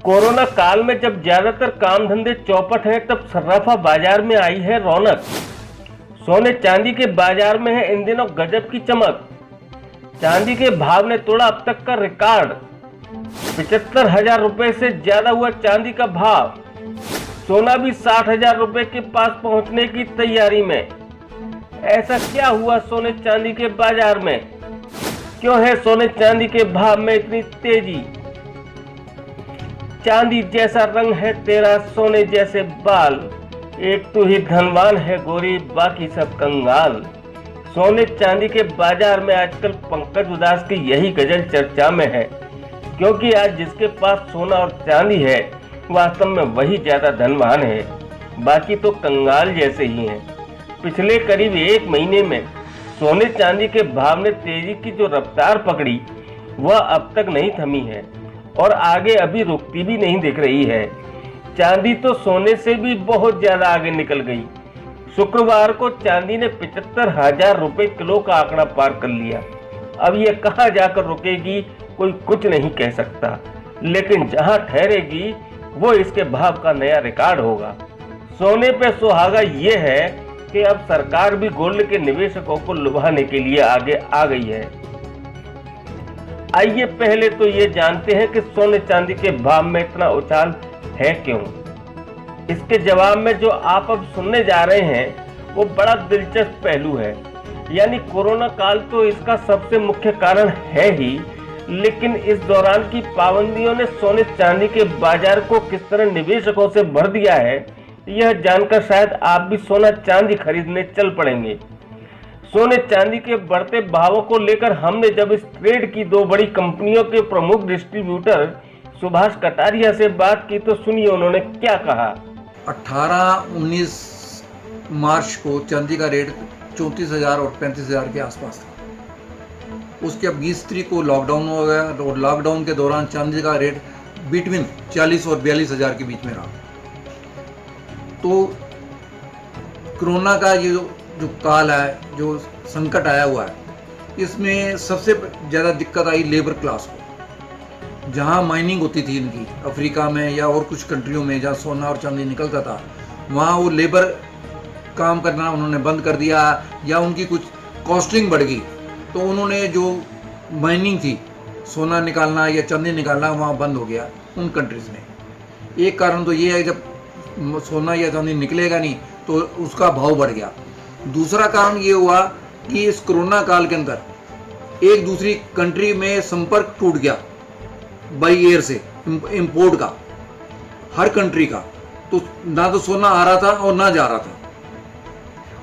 Corona काल में जब ज्यादातर काम धंधे चौपट हैं, तब सर्राफा बाजार में आई है रौनक। सोने चांदी के बाजार में है इन दिनों गजब की चमक। चांदी के भाव ने तोड़ा अब तक का रिकॉर्ड। 75,000 रुपए से ज्यादा हुआ चांदी का भाव। सोना भी 60,000 रुपए के पास पहुंचने की तैयारी में। ऐसा क्या हुआ सोने चांदी के बाजार में? क्यों है सोने चांदी के भाव में इतनी तेजी? चांदी जैसा रंग है तेरा, सोने जैसे बाल, एक तू ही धनवान है गोरी, बाकी सब कंगाल। सोने चांदी के बाजार में आजकल पंकज उदास की यही गजल चर्चा में है, क्योंकि आज जिसके पास सोना और चांदी है वास्तव में वही ज्यादा धनवान है, बाकी तो कंगाल जैसे ही हैं। पिछले करीब एक महीने में सोने चांदी के भाव ने तेजी की जो रफ्तार पकड़ी वह अब तक नहीं थमी है और आगे अभी रुकती भी नहीं दिख रही है। चांदी तो सोने से भी बहुत ज्यादा आगे निकल गई। शुक्रवार को चांदी ने 75,000 रुपए किलो का आंकड़ा पार कर लिया। अब यह कहां जाकर रुकेगी कोई कुछ नहीं कह सकता, लेकिन जहां ठहरेगी वो इसके भाव का नया रिकॉर्ड होगा। सोने पे सुहागा ये है कि अब सरकार भी गोल्ड के निवेशकों को लुभाने के लिए आगे आ गई है। आइए पहले तो ये जानते हैं कि सोने चांदी के भाव में इतना उछाल है क्यों। इसके जवाब में जो आप अब सुनने जा रहे हैं वो बड़ा दिलचस्प पहलू है। यानी कोरोना काल तो इसका सबसे मुख्य कारण है ही, लेकिन इस दौरान की पाबंदियों ने सोने चांदी के बाजार को किस तरह निवेशकों से भर दिया है, यह जानकर शायद आप भी सोना चांदी खरीदने चल पड़ेंगे। सोने चांदी के बढ़ते भावों को लेकर हमने जब इस ट्रेड की दो बड़ी कंपनियों के प्रमुख डिस्ट्रीब्यूटर सुभाष कटारिया से बात की तो सुनिए उन्होंने क्या कहा। 18-19 मार्च को चांदी का रेट 34,000 और 35,000 के आसपास था। उसके अब 20 तारीख को लॉकडाउन हो गया और लॉकडाउन के दौरान चांदी का रेट बिटवीन 40 और 42,000 के बीच में रहा। तो कोरोना का ये जो काल है, जो संकट आया हुआ है, इसमें सबसे ज़्यादा दिक्कत आई लेबर क्लास को। जहाँ माइनिंग होती थी इनकी अफ्रीका में या और कुछ कंट्रियों में जहाँ सोना और चांदी निकलता था, वहाँ वो लेबर काम करना उन्होंने बंद कर दिया या उनकी कुछ कॉस्टिंग बढ़ गई, तो उन्होंने जो माइनिंग थी सोना निकालना या चांदी निकालना वहाँ बंद हो गया उन कंट्रीज़ में। एक कारण तो ये है जब सोना या चांदी निकलेगा नहीं तो उसका भाव बढ़ गया। दूसरा कारण ये हुआ कि इस कोरोना काल के अंदर एक दूसरी कंट्री में संपर्क टूट गया बाई एयर से, इंपोर्ट का, हर कंट्री का। तो ना तो सोना आ रहा था और ना जा रहा था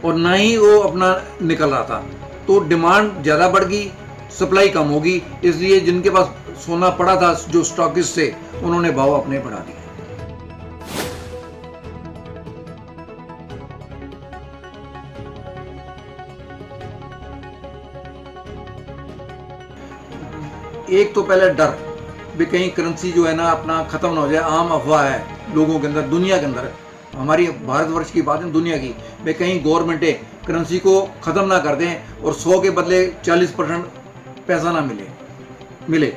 और ना ही वो अपना निकल रहा था। तो डिमांड ज़्यादा बढ़ गई, सप्लाई कम होगी, इसलिए जिनके पास सोना पड़ा था जो स्टॉकिस्ट थे उन्होंने भाव अपने बढ़ा दिए। एक तो पहले डर भी कहीं करेंसी जो है ना अपना खत्म ना हो जाए, आम अफवाह है लोगों के अंदर, दुनिया के अंदर, हमारी भारतवर्ष की बात है, दुनिया की, वे कहीं गवर्नमेंटें करेंसी को ख़त्म ना कर दें और 100 के बदले 40% पैसा ना मिले।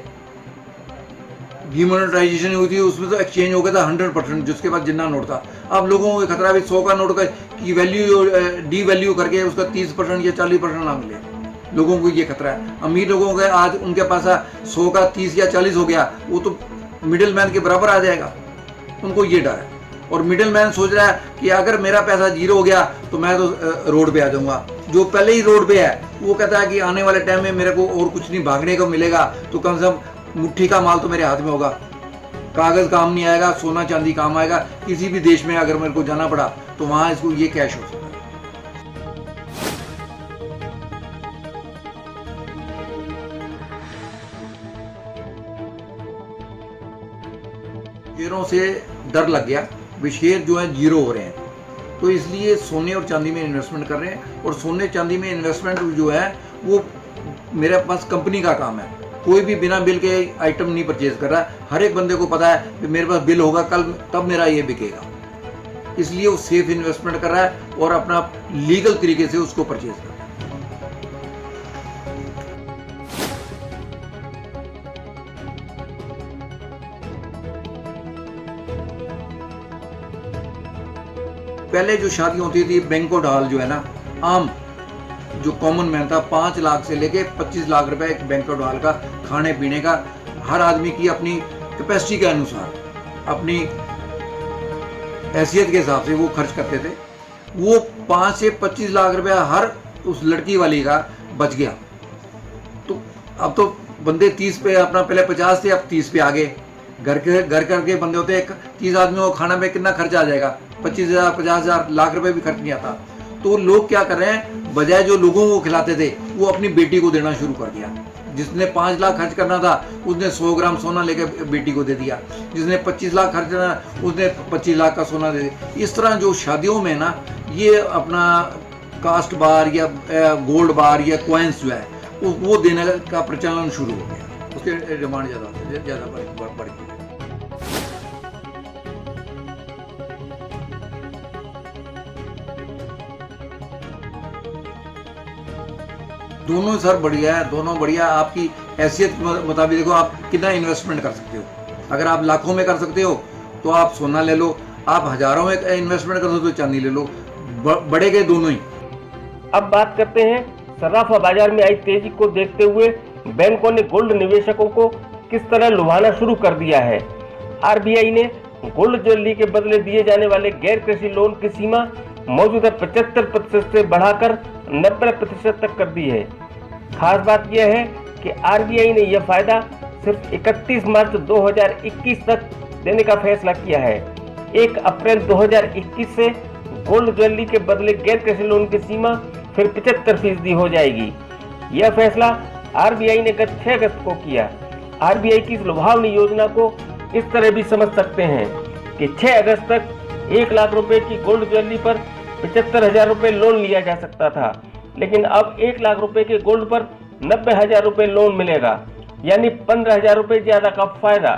डिमोनेटाइजेशन हुई थी, उसमें तो एक्सचेंज हो गया था 100%, जिसके बाद जितना नोट था। अब लोगों को खतरा भी 100 का नोट की वैल्यू डी वैल्यू करके उसका 30% या 40% ना मिले। लोगों को ये खतरा है। अमीर लोगों का आज उनके पास 100 का 30 या 40 हो गया, वो तो मिडिल मैन के बराबर आ जाएगा, उनको ये डर है। और मिडिल मैन सोच रहा है कि अगर मेरा पैसा जीरो हो गया तो मैं तो रोड पे आ जाऊंगा। जो पहले ही रोड पे है वो कहता है कि आने वाले टाइम में मेरे को और कुछ नहीं भागने को मिलेगा, तो कम से कम मुट्ठी का माल तो मेरे हाथ में होगा। कागज काम नहीं आएगा, सोना चांदी काम आएगा। किसी भी देश में अगर मेरे को जाना पड़ा तो वहां इसको ये कैश हो सकता है। शेयरों से डर लग गया, वे शेयर जो है जीरो हो रहे हैं, तो इसलिए सोने और चांदी में इन्वेस्टमेंट कर रहे हैं। और सोने चांदी में इन्वेस्टमेंट जो है वो मेरे पास कंपनी का काम है, कोई भी बिना बिल के आइटम नहीं परचेज कर रहा है। हर एक बंदे को पता है कि मेरे पास बिल होगा कल, तब मेरा ये बिकेगा, इसलिए वो सेफ इन्वेस्टमेंट कर रहा है और अपना लीगल तरीके से उसको परचेज कर रहा है। पहले जो शादी होती थी बैंक्वेट हॉल जो है ना, आम जो कॉमन मैन था, 5 लाख से लेके 25 लाख रुपए एक बैंक्वेट हॉल का खाने पीने का हर आदमी की अपनी कैपेसिटी के अनुसार, अपनी हैसियत के हिसाब से वो खर्च करते थे। वो 5 से 25 लाख रुपया हर उस लड़की वाली का बच गया। तो अब तो बंदे 30 पे, अपना पहले 50 थे, अब 30 पे आ गए। घर के बंदे होते हैं, 30 आदमियों को खाना में कितना खर्चा आ जाएगा? 25,000, 50,000, लाख रुपए भी खर्च नहीं आता। तो लोग क्या कर रहे हैं, बजाय जो लोगों को खिलाते थे वो अपनी बेटी को देना शुरू कर दिया। जिसने 5 लाख खर्च करना था उसने 100 ग्राम सोना लेकर बेटी को दे दिया। जिसने 25 लाख खर्च करना उसने 25 लाख का सोना दे दिया। इस तरह जो शादियों में ना ये अपना कास्ट बार या गोल्ड बार या कॉइन्स जो है वो देने का प्रचलन शुरू हो गया। उसके डिमांड ज़्यादा बढ़ गई। दोनों सर बढ़िया है, दोनों बढ़िया। आपकी हैसियत के मुताबिक देखो आप कितना इन्वेस्टमेंट कर सकते हो। अगर आप लाखों में कर सकते हो तो आप सोना ले लो, आप हजारों में इन्वेस्टमेंट कर दो तो चांदी ले लो, बढ़े गए दोनों ही। अब बात करते हैं सर्राफा बाजार में आई तेजी को देखते हुए बैंकों ने गोल्ड निवेशकों को किस तरह लुभाना शुरू कर दिया है। आरबीआई ने गोल्ड ज्वेलरी के बदले दिए जाने वाले गैर कृषि लोन की सीमा मौजूदा 75% से बढ़ाकर 90% तक कर दी है। खास बात यह है कि आरबीआई ने यह फायदा सिर्फ 31 मार्च 2021 तक देने का फैसला किया है। 1 अप्रैल 2021 से गोल्ड ज्वेलरी के बदले गैर कृषि लोन की सीमा फिर 75% हो जाएगी। यह फैसला आरबीआई ने गत 6 अगस्त को किया। आरबीआई की इस लुभावनी योजना को इस तरह भी समझ सकते हैं कि 6 अगस्त तक 1 लाख रुपए की गोल्ड ज्वेलरी पर 75,000 रुपए लोन लिया जा सकता था, लेकिन अब 1 लाख रुपए के गोल्ड पर 90,000 रुपए लोन मिलेगा, यानी 15,000 रुपए ज्यादा का फायदा।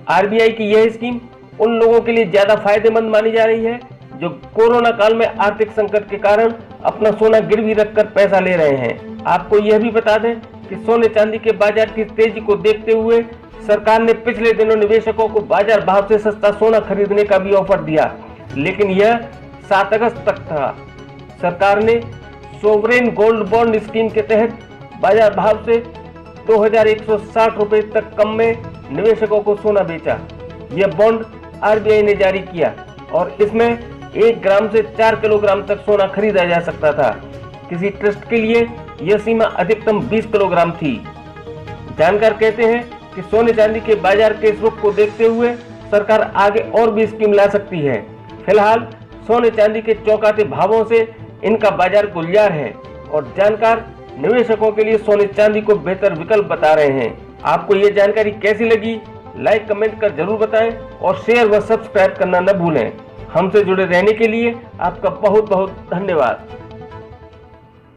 आरबीआई की यह स्कीम उन लोगों के लिए ज्यादा फायदेमंद मानी जा रही है जो कोरोना काल में आर्थिक संकट के कारण अपना सोना गिरवी रखकर पैसा ले रहे हैं। आपको यह भी बता दें कि सोने चांदी के बाजार की तेजी को देखते हुए सरकार ने पिछले दिनों निवेशकों को बाजार भाव से सस्ता सोना खरीदने का भी ऑफर दिया, लेकिन यह 7 अगस्त तक था। सरकार ने सोवरेन गोल्ड बॉन्ड स्कीम के तहत बाजार भाव से 2,160 रुपए तक कम में निवेशकों को सोना बेचा। यह बॉन्ड आरबीआई ने जारी किया और इसमें 1 ग्राम से 4 किलोग्राम तक सोना खरीदा जा सकता था। किसी ट्रस्ट के लिए यह सीमा अधिकतम 20 किलोग्राम थी। जानकार कहते हैं कि सोने चांदी के बाजार के इस रुख को देखते हुए सरकार आगे और भी स्कीम ला सकती है। फिलहाल सोने चांदी के चौंकाते भावों से इनका बाजार गुलजार है और जानकार निवेशकों के लिए सोने चांदी को बेहतर विकल्प बता रहे हैं। आपको ये जानकारी कैसी लगी? लाइक कमेंट कर जरूर बताएं और शेयर व सब्सक्राइब करना न भूलें। हमसे जुड़े रहने के लिए आपका बहुत बहुत धन्यवाद।